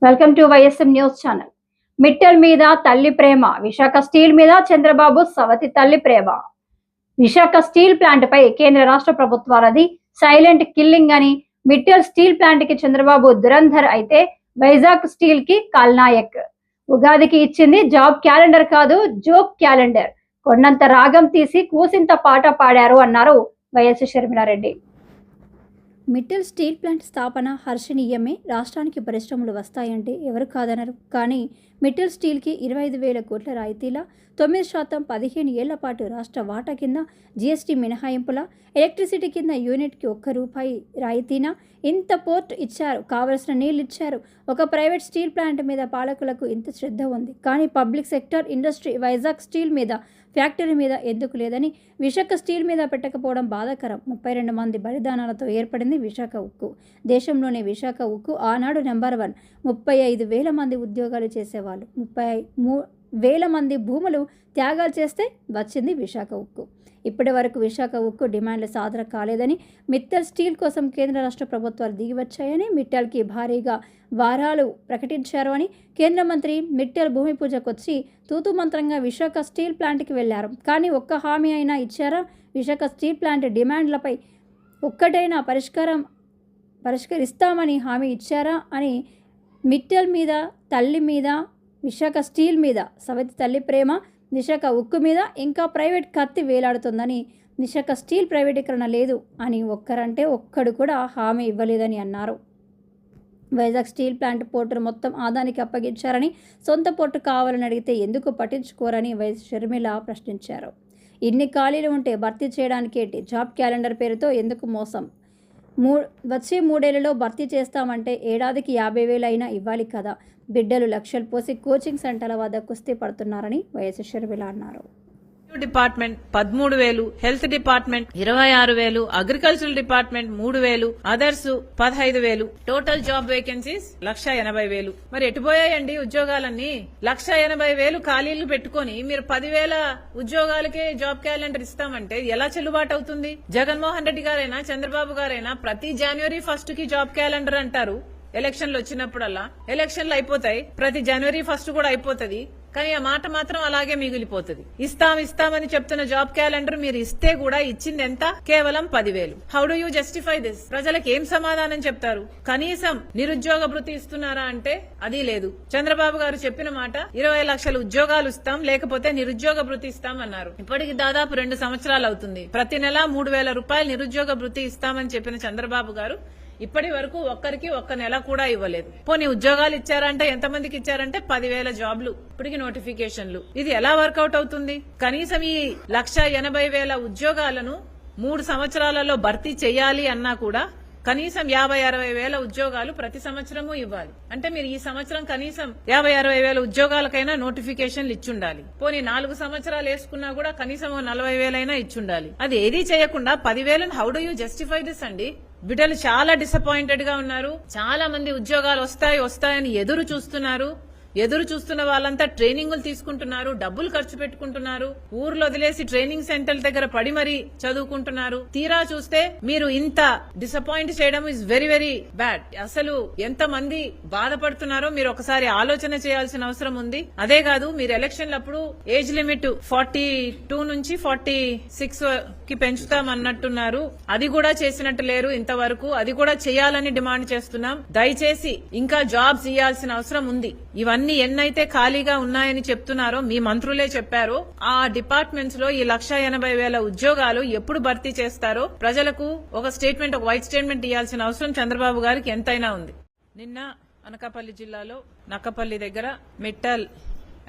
Welcome to YSM news channel. Mittal మీద తల్లి ప్రేమ, Visakha steel మీద చంద్రబాబు సవతి తల్లి ప్రేమ. విశాఖ స్టీల్ ప్లాంట్ పై కేంద్ర రాష్ట్ర ప్రభుత్వాలది సైలెంట్ కిల్లింగ్ అని మిట్టల్ స్టీల్ ప్లాంట్ కి చంద్రబాబు దురంధర్ అయితే వైజాగ్ స్టీల్ కి కల్నాయక్. ఉగాదికి ఇచ్చింది జాబ్ క్యాలెండర్ కాదు, జోక్ క్యాలెండర్. కొన్నంత రాగం తీసి కూసింత పాట పాడారు అన్నారు YS Sharmila Reddy. Mittal steel plant స్థాపన హర్షణీయమే. రాష్ట్రానికి పరిశ్రమలు వస్తాయంటే ఎవరు కాదనరు. కానీ మిట్టల్ స్టీల్కి 25,000 కోట్ల రాయితీల, 9% 15 ఏళ్ల పాటు రాష్ట్ర వాటా కింద జీఎస్టీ మినహాయింపుల, ఎలక్ట్రిసిటీ కింద యూనిట్కి ₹1 రాయితీన, ఇంత పోర్ట్ ఇచ్చారు, కావలసిన నీళ్ళు ఇచ్చారు. ఒక ప్రైవేట్ స్టీల్ ప్లాంట్ మీద పాలకులకు ఇంత శ్రద్ధ ఉంది. కానీ public sector industry Vizag steel మీద, ఫ్యాక్టరీ మీద ఎందుకు లేదని విశాఖ స్టీల్ మీద పెట్టకపోవడం బాధాకరం. 32 మంది బలిదానాలతో ఏర్పడింది విశాఖ ఉక్కు. దేశంలోనే విశాఖ ఉక్కు ఆనాడు నెంబర్ 1. 35,000 మంది ఉద్యోగాలు చేసేవాళ్ళు, 33,000 మంది భూములు త్యాగాలు చేస్తే వచ్చింది విశాఖ ఉక్కు. ఇప్పటి వరకు విశాఖ ఉక్కు డిమాండ్లు సాధన కాలేదని, మిట్టల్ స్టీల్ కోసం కేంద్ర రాష్ట్ర ప్రభుత్వాలు దిగివచ్చాయని, మిట్టల్కి భారీగా వారాలు ప్రకటించారు అని కేంద్ర మంత్రి మిట్టల్ భూమి పూజకొచ్చి తూతు మంత్రంగా విశాఖ స్టీల్ ప్లాంట్కి వెళ్లారు. కానీ ఒక్క హామీ అయినా ఇచ్చారా? విశాఖ స్టీల్ ప్లాంట్ డిమాండ్లపై ఒక్కటైనా పరిష్కరిస్తామని హామీ ఇచ్చారా అని మిట్టల్ మీద తల్లి మీద, విశాఖ స్టీల్ మీద సవతి తల్లి ప్రేమ, విశాఖ ఉక్కు మీద ఇంకా ప్రైవేట్ కత్తి వేలాడుతుందని, విశాఖ స్టీల్ ప్రైవేటీకరణ లేదు అని ఒక్కరంటే ఒక్కడు కూడా హామీ ఇవ్వలేదని అన్నారు. వైజాగ్ స్టీల్ ప్లాంట్ పోర్టును మొత్తం ఆదానికి అప్పగించారని, సొంత పోర్టు కావాలని అడిగితే ఎందుకు పట్టించుకోరని వైఎస్ షర్మిల ప్రశ్నించారు. ఇన్ని ఖాళీలు ఉంటే భర్తీ చేయడానికేంటి? జాబ్ క్యాలెండర్ పేరుతో ఎందుకు మోసం? వచ్చే 3 ఏళ్లలో భర్తీ చేస్తామంటే ఏడాదికి 50,000 అయినా ఇవ్వాలి కదా. బిడ్డలు లక్షలు పోసి కోచింగ్ సెంటర్ల వద్ద కుస్తీ పడుతున్నారని వైఎస్ షర్మిల అన్నారు. Department 13,000, health department 26,000, agricultural department 3,000, others 15,000. Total job vacancies 1,80,000. మరి ఎటుపోయాయండి ఉద్యోగాలన్నీ? 1,80,000 ఖాళీలు పెట్టుకుని మీరు 10,000 ఉద్యోగాలకే జాబ్ క్యాలెండర్ ఇస్తామంటే ఎలా చెల్లుబాటు అవుతుంది? జగన్మోహన్ రెడ్డి గారైనా చంద్రబాబు గారైనా ప్రతి January 1st కి జాబ్ క్యాలెండర్ అంటారు. ఎలక్షన్లు వచ్చినప్పుడల్లా ఎలక్షన్లు అయిపోతాయి, ప్రతి January 1st కూడా అయిపోతుంది. కానీ ఆ మాట మాత్రం అలాగే మిగిలిపోతుంది. ఇస్తామని చెప్తున్న జాబ్ క్యాలెండర్ మీరు ఇస్తే కూడా ఇచ్చింది ఎంత? కేవలం 10,000. How do you justify this? ప్రజలకు ఏం సమాధానం చెప్తారు? కనీసం నిరుద్యోగ భృతి ఇస్తున్నారా అంటే అది లేదు. చంద్రబాబు గారు చెప్పిన మాట 20 లక్షల ఉద్యోగాలు ఇస్తాం, లేకపోతే నిరుద్యోగ భృతి ఇస్తాం అన్నారు. ఇప్పటికి దాదాపు 2 సంవత్సరాలు అవుతుంది. ప్రతి నెల ₹3,000 నిరుద్యోగ భృతి ఇస్తామని చెప్పిన చంద్రబాబు గారు ఇప్పటి వరకు ఒక్కరికి ఒక్క నెల కూడా ఇవ్వలేదు. పోనీ ఉద్యోగాలు ఇచ్చారంటే ఎంతమందికి ఇచ్చారంటే 10,000 జాబ్లు, ఇప్పటికి నోటిఫికేషన్లు. ఇది ఎలా వర్కౌట్ అవుతుంది? కనీసం ఈ 1,80,000 ఉద్యోగాలను 3 సంవత్సరాలలో భర్తీ చేయాలి అన్నా కూడా కనీసం 50,000-60,000 ఉద్యోగాలు ప్రతి సంవత్సరము ఇవ్వాలి. అంటే మీరు ఈ సంవత్సరం కనీసం 50,000-60,000 ఉద్యోగాలకైనా నోటిఫికేషన్లు ఇచ్చుండాలి. పోనీ 4 సంవత్సరాలు వేసుకున్నా కూడా కనీసం 40,000 అయినా ఇచ్చుండాలి. అది ఏదీ చేయకుండా 10,000 how do you justify this అండి? బిడ్డలు చాలా డిసప్పాయింటెడ్ గా ఉన్నారు. చాలా మంది ఉద్యోగాలు వస్తాయని ఎదురు చూస్తున్న వాళ్ళంతా ట్రైనింగులు తీసుకుంటున్నారు, డబ్బులు ఖర్చు పెట్టుకుంటున్నారు, ఊర్లో వదిలేసి ట్రైనింగ్ సెంటర్ల దగ్గర పడి మరీ చదువుకుంటున్నారు. తీరా చూస్తే మీరు ఇంత డిసప్పాయింట్ చేయడం ఇస్ వెరీ వెరీ బ్యాడ్. అసలు ఎంత మంది బాధపడుతున్నారో మీరు ఒకసారి ఆలోచన చేయాల్సిన అవసరం ఉంది. అదే కాదు, మీరు ఎలక్షన్లప్పుడు ఏజ్ లిమిట్ 42 నుంచి 46 కి పెంచుతామన్నట్టున్నారు. అది కూడా చేసినట్టు లేరు ఇంతవరకు. అది కూడా చేయాలని డిమాండ్ చేస్తున్నాం. దయచేసి ఇంకా జాబ్స్ ఇవ్వాల్సిన అవసరం ఉంది. ఇవన్నీ ఎన్నైతే ఖాళీగా ఉన్నాయని చెప్తున్నారో మీ మంత్రులే చెప్పారో ఆ డిపార్ట్మెంట్స్ లో ఈ 1,80,000 ఉద్యోగాలు ఎప్పుడు భర్తీ చేస్తారో ప్రజలకు ఒక వైట్ స్టేట్మెంట్ ఇవ్వాల్సిన అవసరం చంద్రబాబు గారికి ఎంతైనా ఉంది. నిన్న అనకాపల్లి జిల్లాలో నక్కపల్లి దగ్గర మిట్టల్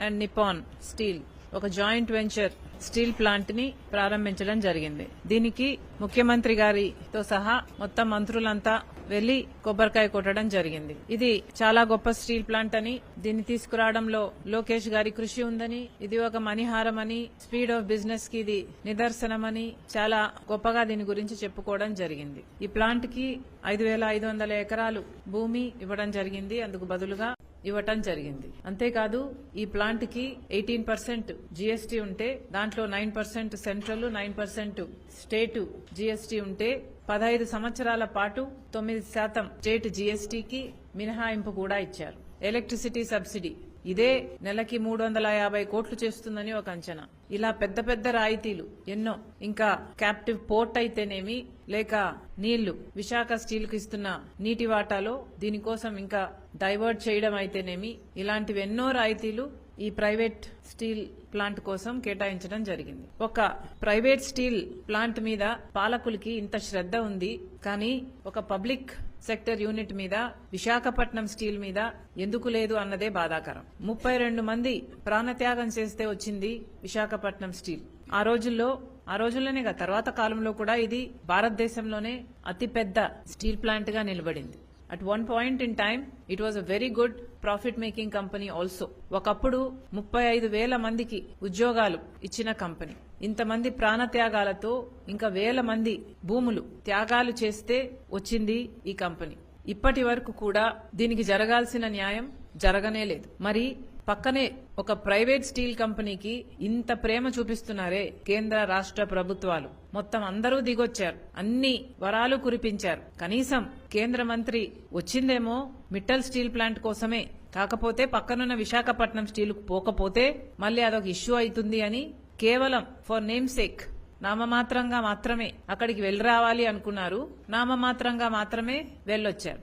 అండ్ నిపాన్ స్టీల్ ఒక జాయింట్ వెంచర్ స్టీల్ ప్లాంట్ ని ప్రారంభించడం జరిగింది. దీనికి ముఖ్యమంత్రి గారితో సహా మొత్తం మంత్రులంతా వెళ్లి కొబ్బరికాయ కొట్టడం జరిగింది. ఇది చాలా గొప్ప స్టీల్ ప్లాంట్ అని, దీన్ని తీసుకురావడంలో లోకేష్ గారి కృషి ఉందని, ఇది ఒక మణిహారం అని, స్పీడ్ ఆఫ్ బిజినెస్ కి ఇది నిదర్శనమని చాలా గొప్పగా దీని గురించి చెప్పుకోవడం జరిగింది. ఈ ప్లాంట్ కి 5,500 ఎకరాలు భూమి ఇవ్వడం జరిగింది, అందుకు బదులుగా ఇవ్వటం జరిగింది. అంతేకాదు ఈ ప్లాంట్ కి 18% జీఎస్టీ ఉంటే దాంట్లో 9% సెంట్రల్, 9% స్టేట్ జీఎస్టీ ఉంటే 15 సంవత్సరాల పాటు 9% స్టేట్ జీఎస్టీకి మినహాయింపు కూడా ఇచ్చారు. ఎలక్ట్రిసిటీ సబ్సిడీ ఇదే నెలకి 350 కోట్లు చేస్తుందని ఒక అంచనా. ఇలా పెద్ద పెద్ద రాయితీలు ఎన్నో, ఇంకా క్యాప్టివ్ పోర్ట్ అయితేనేమి, లేక నీళ్లు విశాఖ స్టీల్ కు ఇస్తున్న నీటి వాటాలో దీనికోసం ఇంకా డైవర్ట్ చేయడం అయితేనేమి, ఇలాంటివి ఎన్నో రాయితీలు ఈ ప్రైవేట్ స్టీల్ ప్లాంట్ కోసం కేటాయించడం జరిగింది. ఒక ప్రైవేట్ స్టీల్ ప్లాంట్ మీద పాలకులకి ఇంత శ్రద్ధ ఉంది, కానీ ఒక పబ్లిక్ సెక్టర్ యూనిట్ మీద, విశాఖపట్నం స్టీల్ మీద ఎందుకు లేదు అన్నదే బాధాకరం. 32 మంది ప్రాణత్యాగం చేస్తే వచ్చింది విశాఖపట్నం స్టీల్. ఆ రోజుల్లోనే తర్వాత కాలంలో కూడా ఇది భారతదేశంలోనే అతిపెద్ద స్టీల్ ప్లాంట్ గా నిలబడింది. At one point in time, it was a very good profit-making company also. ఒకప్పుడు 35,000 మందికి ఉద్యోగాలు ఇచ్చిన కంపెనీ. ఇంతమంది ప్రాణత్యాగాలతో ఇంకా వేల మంది భూములు త్యాగాలు చేస్తే వచ్చింది ఈ కంపెనీ. ఇప్పటి వరకు కూడా దీనికి జరగాల్సిన న్యాయం జరగనే లేదు. మరి పక్కనే ఒక ప్రైవేట్ స్టీల్ కంపెనీకి ఇంత ప్రేమ చూపిస్తున్నారే కేంద్ర రాష్ట్ర ప్రభుత్వాలు. మొత్తం అందరూ దిగొచ్చారు, అన్ని వరాలు కురిపించారు. కనీసం కేంద్ర మంత్రి వచ్చిందేమో మిట్టల్ స్టీల్ ప్లాంట్ కోసమే, కాకపోతే పక్కనున్న విశాఖపట్నం స్టీల్ కు పోకపోతే మళ్ళీ అదొక ఇష్యూ అవుతుంది అని కేవలం ఫర్ నేమ్ సేక్ నామమాత్రంగా మాత్రమే అక్కడికి వెళ్లి రావాలి అనుకున్నారు. నామమాత్రంగా మాత్రమే వెళ్ళొచ్చారు.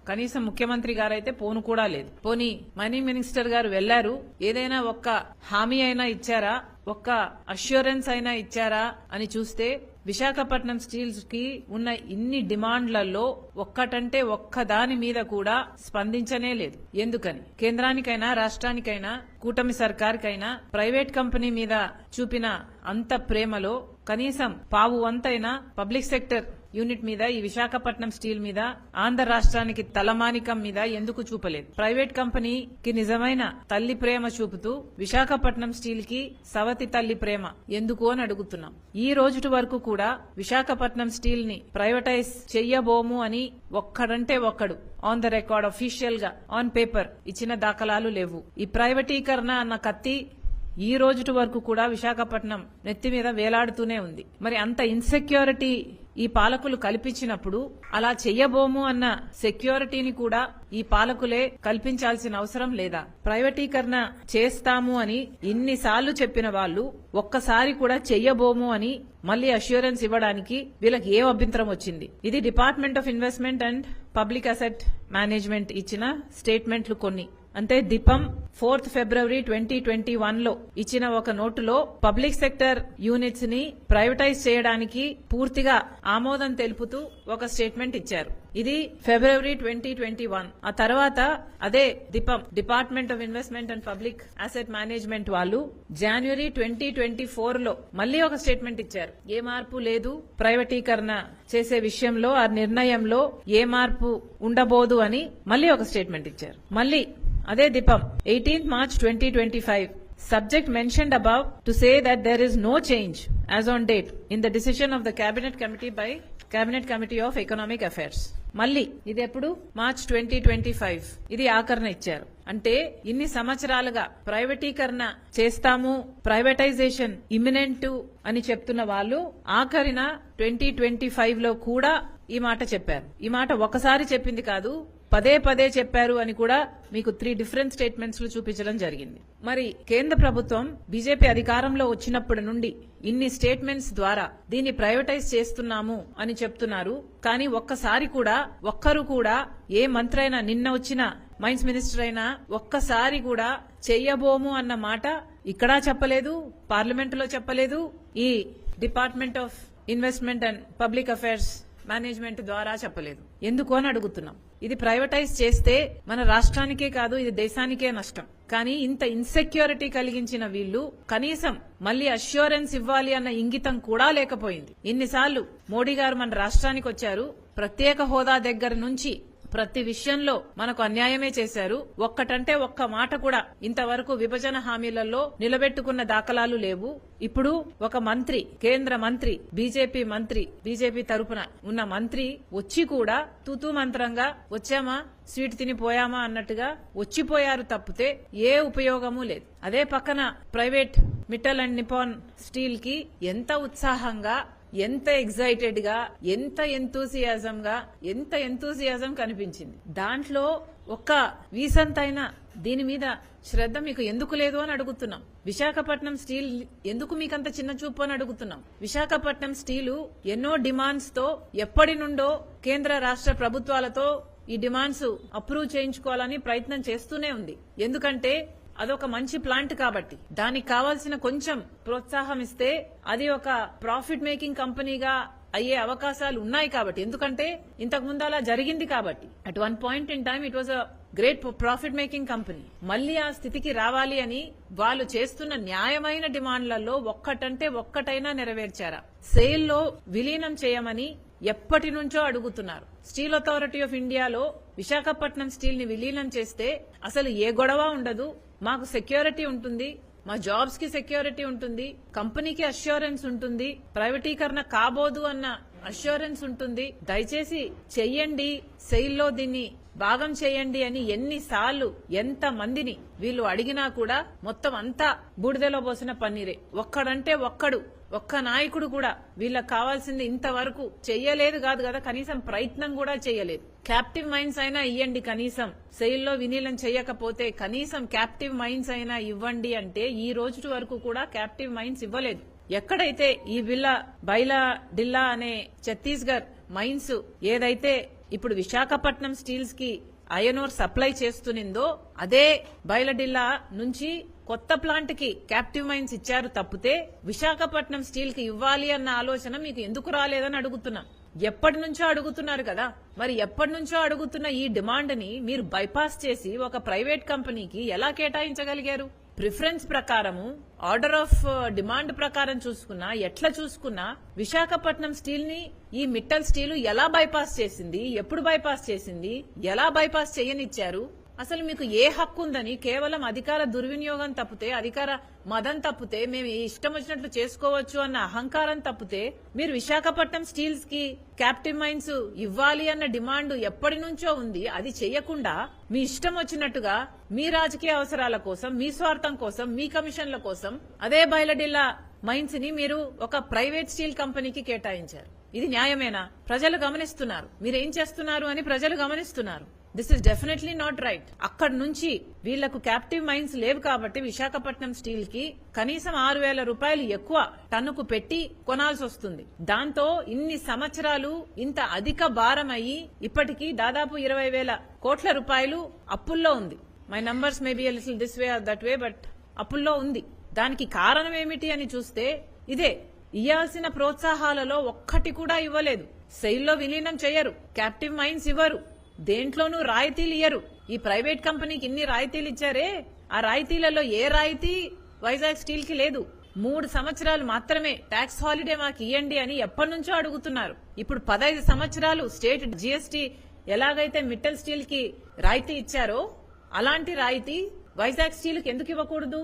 కనీసం ముఖ్యమంత్రి గారైతే పోను కూడా లేదు. పోనీ మైనింగ్ మినిస్టర్ గారు వెళ్లారు, ఏదైనా ఒక్క హామీ అయినా ఇచ్చారా, ఒక్క అష్యూరెన్స్ అయినా ఇచ్చారా అని చూస్తే విశాఖపట్నం స్టీల్స్ కి ఉన్న ఇన్ని డిమాండ్లలో ఒక్కటంటే ఒక్కదాని మీద కూడా స్పందించనే లేదు. ఎందుకని? కేంద్రానికైనా రాష్ట్రానికైనా కూటమి సర్కార్కైనా ప్రైవేట్ కంపెనీ మీద చూపిన అంత ప్రేమలో కనీసం పావు వంతైనా పబ్లిక్ సెక్టర్ యూనిట్ మీద, ఈ విశాఖపట్నం స్టీల్ మీద, ఆంధ్ర రాష్ట్రానికి తలమానికం మీద ఎందుకు చూపలేదు? ప్రైవేట్ కంపెనీకి నిజమైన తల్లి ప్రేమ చూపుతూ విశాఖపట్నం స్టీల్ కి సవతి తల్లి ప్రేమ ఎందుకు అని అడుగుతున్నాం. ఈ రోజుటి వరకు కూడా విశాఖపట్నం స్టీల్ ని ప్రైవేటైజ్ చెయ్యబోము అని ఒక్కడంటే ఒక్కడు ఆన్ ద రికార్డ్ అఫీషియల్ గా ఆన్ పేపర్ ఇచ్చిన దాఖలాలు లేవు. ఈ ప్రైవేటీకరణ అన్న కత్తి ఈ రోజుటి వరకు కూడా విశాఖపట్నం నెత్తి మీద వేలాడుతూనే ఉంది. మరి అంత ఇన్సెక్యూరిటీ ఈ పాలకులు కల్పించినప్పుడు అలా చెయ్యబోము అన్న సెక్యూరిటీని కూడా ఈ పాలకులే కల్పించాల్సిన అవసరం లేదా? ప్రైవేటీకరణ చేస్తాము అని ఇన్నిసార్లు చెప్పిన వాళ్ళు ఒక్కసారి కూడా చెయ్యబోము అని మళ్లీ అష్యూరెన్స్ ఇవ్వడానికి వీళ్ళకి ఏ అభ్యంతరం వచ్చింది? ఇది department of investment and public asset management ఇచ్చిన స్టేట్మెంట్లు కొన్ని. అంటే దీపం 4th February 2021 లో ఇచ్చిన ఒక నోటులో పబ్లిక్ సెక్టర్ యూనిట్స్ ని ప్రైవేటైజ్ చేయడానికి పూర్తిగా ఆమోదం తెలుపుతూ ఒక స్టేట్మెంట్ ఇచ్చారు. ఇది February 2021. ఆ తర్వాత అదే దీపం department of investment and public asset management వాళ్ళు January 2024 లో మళ్లీ ఒక స్టేట్మెంట్ ఇచ్చారు. ఏ మార్పు లేదు, ప్రైవేటీకరణ చేసే విషయంలో ఆ నిర్ణయంలో ఏ మార్పు ఉండబోదు అని మళ్లీ ఒక స్టేట్మెంట్ ఇచ్చారు. మళ్లీ అదే దీపం 18th March 2025 subject mentioned above to say that there is no change as on date in the decision of the cabinet committee by cabinet committee of economic affairs. మళ్ళీ ఇది ఎప్పుడు? March 2025. ఇది ఆఖరణ ఇచ్చారు. అంటే ఇన్ని సంవత్సరాలుగా ప్రైవేటీకరణ చేస్తాము, ప్రైవేటైజేషన్ ఇమినెంట్ అని చెప్తున్న వాళ్ళు ఆఖరిన 2025 లో కూడా ఈ మాట చెప్పారు. ఈ మాట ఒకసారి చెప్పింది కాదు, పదే పదే చెప్పారు అని కూడా మీకు 3 డిఫరెంట్ స్టేట్మెంట్స్ లో చూపించడం జరిగింది. మరి కేంద్ర ప్రభుత్వం బీజేపీ అధికారంలో వచ్చినప్పటి నుండి ఇన్ని స్టేట్మెంట్స్ ద్వారా దీన్ని ప్రైవేటైజ్ చేస్తున్నాము అని చెప్తున్నారు. కానీ ఒక్కసారి కూడా ఒక్కరు కూడా ఏ మంత్రి అయినా, నిన్న వచ్చిన మైన్స్ మినిస్టర్ అయినా ఒక్కసారి కూడా చెయ్యబోము అన్న మాట ఇక్కడా చెప్పలేదు, పార్లమెంటులో చెప్పలేదు, ఈ department of investment and public affairs management ద్వారా చెప్పలేదు. ఎందుకు అని అడుగుతున్నాం. ఇది ప్రైవేటైజ్ చేస్తే మన రాష్ట్రానికే కాదు, ఇది దేశానికే నష్టం. కానీ ఇంత ఇన్సెక్యూరిటీ కలిగించిన వీళ్లు కనీసం మళ్లీ అష్యూరెన్స్ ఇవ్వాలి అన్న ఇంగితం కూడా లేకపోయింది. ఇన్నిసార్లు మోడీ గారు మన రాష్ట్రానికి వచ్చారు, ప్రత్యేక హోదా దగ్గర నుంచి ప్రతి విషయంలో మనకు అన్యాయమే చేశారు. ఒక్కటంటే ఒక్క మాట కూడా ఇంతవరకు విభజన హామీలలో నిలబెట్టుకున్న దాఖలాలు లేవు. ఇప్పుడు ఒక మంత్రి, కేంద్ర మంత్రి, బీజేపీ తరపున ఉన్న మంత్రి వచ్చి కూడా తూతూ మంత్రంగా వచ్చామా, స్వీట్ తినిపోయామా అన్నట్టుగా వచ్చిపోయారు తప్పితే ఏ ఉపయోగము లేదు. అదే పక్కన private Mittal and Nippon steel కి ఎంత ఉత్సాహంగా, ఎంత ఎగ్జైటెడ్ గా, ఎంత ఎంతూసియాజం కనిపించింది. దాంట్లో ఒక్క వీసంతైనా దీని మీద శ్రద్ధ మీకు ఎందుకు లేదు అని అడుగుతున్నాం. విశాఖపట్నం స్టీల్ ఎందుకు మీకంత చిన్న చూపు అని అడుగుతున్నాం. విశాఖపట్నం స్టీలు ఎన్నో డిమాండ్స్ తో ఎప్పటి నుండో కేంద్ర రాష్ట్ర ప్రభుత్వాలతో ఈ డిమాండ్స్ అప్రూవ్ చేయించుకోవాలని ప్రయత్నం చేస్తూనే ఉంది. ఎందుకంటే అదొక మంచి ప్లాంట్ కాబట్టి దానికి కావాల్సిన కొంచెం ప్రోత్సాహం ఇస్తే అది ఒక ప్రాఫిట్ మేకింగ్ కంపెనీగా అయ్యే అవకాశాలు ఉన్నాయి కాబట్టి, ఎందుకంటే ఇంతకు ముందు అలా జరిగింది కాబట్టి. At one point in time it was a great profit making company. మళ్లీ ఆ స్థితికి రావాలి అని వాళ్ళు చేస్తున్న న్యాయమైన డిమాండ్లలో ఒక్కటంటే ఒక్కటైనా నెరవేర్చారా? సేల్లో విలీనం చేయమని ఎప్పటి నుంచో అడుగుతున్నారు. స్టీల్ అథారిటీ ఆఫ్ ఇండియాలో విశాఖపట్నం స్టీల్ ని విలీనం చేస్తే అసలు ఏ గొడవ ఉండదు, మాకు సెక్యూరిటీ ఉంటుంది, మా జాబ్స్ కి సెక్యూరిటీ ఉంటుంది, కంపెనీకి అష్యూరెన్స్ ఉంటుంది, ప్రైవేటీకరణ కాబోదు అన్న అష్యూరెన్స్ ఉంటుంది. దయచేసి చెయ్యండి, సెయిల్లో దీన్ని భాగం చేయండి అని ఎన్నిసార్లు ఎంత మందిని వీళ్ళు అడిగినా కూడా మొత్తం అంతా బూడిదలో పోసిన పన్నీరే. ఒక్కడంటే ఒక్క నాయకుడు కూడా వీళ్ళకి కావాల్సింది ఇంతవరకు చెయ్యలేదు కాదు కదా, కనీసం ప్రయత్నం కూడా చెయ్యలేదు. క్యాప్టివ్ మైన్స్ అయినా ఇవ్వండి, కనీసం సెయిల్లో విలీనం చేయకపోతే కనీసం క్యాప్టివ్ మైన్స్ అయినా ఇవ్వండి అంటే ఈ రోజు వరకు కూడా క్యాప్టివ్ మైన్స్ ఇవ్వలేదు. ఎక్కడైతే ఈ బైలా డిల్లా అనే ఛత్తీస్గఢ్ మైన్స్ ఏదైతే ఇప్పుడు విశాఖపట్నం స్టీల్స్ కి ఐరన్ ఓర్ సప్లై చేస్తునిందో అదే బైలడిల్లా నుంచి కొత్త ప్లాంట్ కి క్యాప్టివ్ మైన్స్ ఇచ్చారు తప్పితే విశాఖపట్నం స్టీల్ కి ఇవ్వాలి అన్న ఆలోచన మీకు ఎందుకు రాలేదని అడుగుతున్నాం. ఎప్పటి నుంచో అడుగుతున్నారు కదా, మరి ఎప్పటి నుంచో అడుగుతున్న ఈ డిమాండ్ ని మీరు బైపాస్ చేసి ఒక ప్రైవేట్ కంపెనీకి ఎలా కేటాయించగలిగారు? ప్రిఫరెన్స్ ప్రకారము, ఆర్డర్ ఆఫ్ డిమాండ్ ప్రకారం చూసుకున్నా, ఎట్లా చూసుకున్నా విశాఖపట్నం స్టీల్ ని ఈ మిట్టల్ స్టీల్ ఎలా బైపాస్ చేసింది, ఎప్పుడు బైపాస్ చేసింది, ఎలా బైపాస్ చేయనిచ్చారు? అసలు మీకు ఏ హక్కు ఉందని? కేవలం అధికార దుర్వినియోగం తప్పితే, అధికార మదం తప్పితే, మేము ఇష్టం వచ్చినట్లు చేసుకోవచ్చు అన్న అహంకారం తప్పితే మీరు విశాఖపట్నం స్టీల్స్ కి క్యాప్టివ్ మైన్స్ ఇవ్వాలి అన్న డిమాండ్ ఎప్పటి నుంచో ఉంది. అది చేయకుండా మీ ఇష్టం వచ్చినట్టుగా మీ రాజకీయ అవసరాల కోసం, మీ స్వార్థం కోసం, మీ కమిషన్ల కోసం అదే బైలడిల్లా మైన్స్ ని మీరు ఒక ప్రైవేట్ స్టీల్ కంపెనీకి కేటాయించారు. ఇది న్యాయమేనా? ప్రజలు గమనిస్తున్నారు మీరేం చేస్తున్నారు అని, ప్రజలు గమనిస్తున్నారు. This is definitely not right. అక్కడి నుంచి వీళ్లకు క్యాప్టివ్ మైన్స్ లేవు కాబట్టి విశాఖపట్నం స్టీల్ కి కనీసం 6,000 రూపాయలు ఎక్కువ టన్నుకు పెట్టి కొనాల్సి వస్తుంది. దాంతో ఇన్ని సంవత్సరాలు ఇంత అధిక భారం అయ్యి ఇప్పటికీ దాదాపు 20,000 కోట్ల రూపాయలు అప్పుల్లో ఉంది. My numbers may be little this way or that way, but అప్పుల్లో ఉంది. దానికి కారణం ఏమిటి అని చూస్తే ఇదే. ఇయ్యాల్సిన ప్రోత్సాహాలలో ఒక్కటి కూడా ఇవ్వలేదు. సెయిల్లో విలీనం చేయరు, క్యాప్టివ్ మైన్స్ ఇవ్వరు, దేంట్లోనూ రాయితీలు ఇయ్యరు. ఈ ప్రైవేట్ కంపెనీకి ఇన్ని రాయితీలు ఇచ్చారే, ఆ రాయితీలలో ఏ రాయితీ వైజాగ్ స్టీల్ కి లేదు. 3 సంవత్సరాలు మాత్రమే ట్యాక్స్ హాలిడే మాకు ఇయ్యండి అని ఎప్పటి నుంచో అడుగుతున్నారు. ఇప్పుడు 15 సంవత్సరాలు స్టేట్ జీఎస్టీ ఎలాగైతే మిట్టల్ స్టీల్ కి రాయితీ ఇచ్చారో అలాంటి రాయితీ వైజాగ్ స్టీల్ కి ఎందుకు ఇవ్వకూడదు?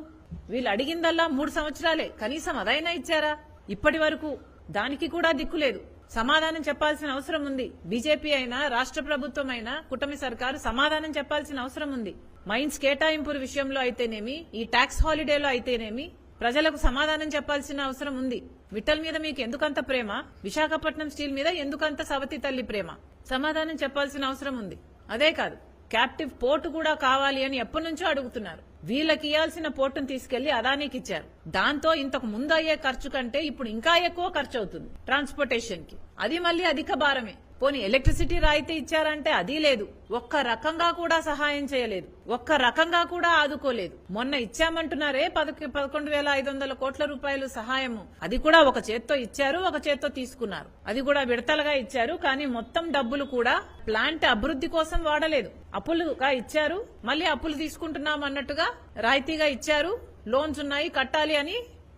వీళ్ళు అడిగిందల్లా 3 సంవత్సరాలే, కనీసం అదైనా ఇచ్చారా? ఇప్పటి వరకు దానికి కూడా దిక్కులేదు. సమాధానం చెప్పాల్సిన అవసరం ఉంది. బీజేపీ అయినా, రాష్ట్ర ప్రభుత్వం అయినా, కూటమి సర్కారు సమాధానం చెప్పాల్సిన అవసరం ఉంది. మైన్స్ కేటాయింపుల విషయంలో అయితేనేమి, ఈ ట్యాక్స్ హాలిడేలో అయితేనేమి ప్రజలకు సమాధానం చెప్పాల్సిన అవసరం ఉంది. మిట్టల్ మీద మీకు ఎందుకంత ప్రేమ? విశాఖపట్నం స్టీల్ మీద ఎందుకంత సవతి తల్లి ప్రేమ? సమాధానం చెప్పాల్సిన అవసరం ఉంది. అదే కాదు, క్యాప్టివ్ పోర్టు కూడా కావాలి అని ఎప్పటి నుంచో అడుగుతున్నారు. వీళ్ళకి ఇవ్వాల్సిన పోర్టును తీసుకెళ్లి అదానికి ఇచ్చారు. దాంతో ఇంతకు ముందు అయ్యే ఖర్చు కంటే ఇప్పుడు ఇంకా ఎక్కువ ఖర్చు అవుతుంది ట్రాన్స్పోర్టేషన్ కి. అది మళ్ళీ అధిక భారమే. పోనీ ఎలక్ట్రిసిటీ రాయితీ ఇచ్చారంటే అది లేదు. ఒక్క రకంగా కూడా సహాయం చేయలేదు, ఒక్క రకంగా కూడా ఆదుకోలేదు. మొన్న ఇచ్చామంటున్నారే 11,500 కోట్ల రూపాయలు సహాయము, అది కూడా ఒక చేత్తో ఇచ్చారు, ఒక చేత్తో తీసుకున్నారు. అది కూడా విడతలుగా ఇచ్చారు. కానీ మొత్తం డబ్బులు కూడా ప్లాంట్ అభివృద్ధి కోసం వాడలేదు. అప్పులుగా ఇచ్చారు, మళ్ళీ అప్పులు తీసుకుంటున్నాం అన్నట్టుగా రాయితీగా ఇచ్చారు. లోన్స్ ఉన్నాయి కట్టాలి అని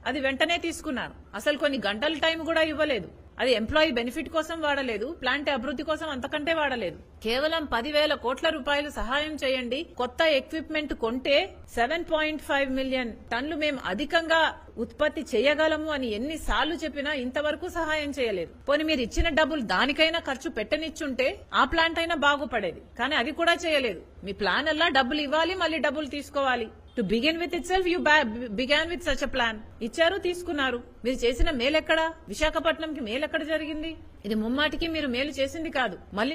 అది వెంటనే తీసుకున్నారు. అసలు కొన్ని గంటల టైం కూడా ఇవ్వలేదు. అది ఎంప్లాయీ బెనిఫిట్ కోసం వాడలేదు, ప్లాంట్ అభివృద్ధి కోసం అంతకంటే వాడలేదు. కేవలం 10,000 కోట్ల రూపాయలు సహాయం చేయండి, కొత్త ఎక్విప్మెంట్ కొంటే 7.5 మిలియన్ టన్లు మేము అధికంగా ఉత్పత్తి చేయగలము అని ఎన్నిసార్లు చెప్పినా ఇంతవరకు సహాయం చేయలేదు. పోనీ మీరు ఇచ్చిన డబ్బులు దానికైనా ఖర్చు పెట్టనిచ్చుంటే ఆ ప్లాంట్ అయినా బాగుపడేది. కానీ అది కూడా చేయలేదు. మీ ప్లాన్ అలా డబ్బులు ఇవ్వాలి, మళ్ళీ డబ్బులు తీసుకోవాలి. To begin with it self you began with such a plan. ఇచ్చారు, తీసుకున్నారు. మీరు చేసిన మేలెక్కడా? విశాఖపట్నంకి మేలెక్కడ జరిగింది? ఇది ముమ్మాటికి మీరు మేలు చేసింది కాదు. మళ్ళీ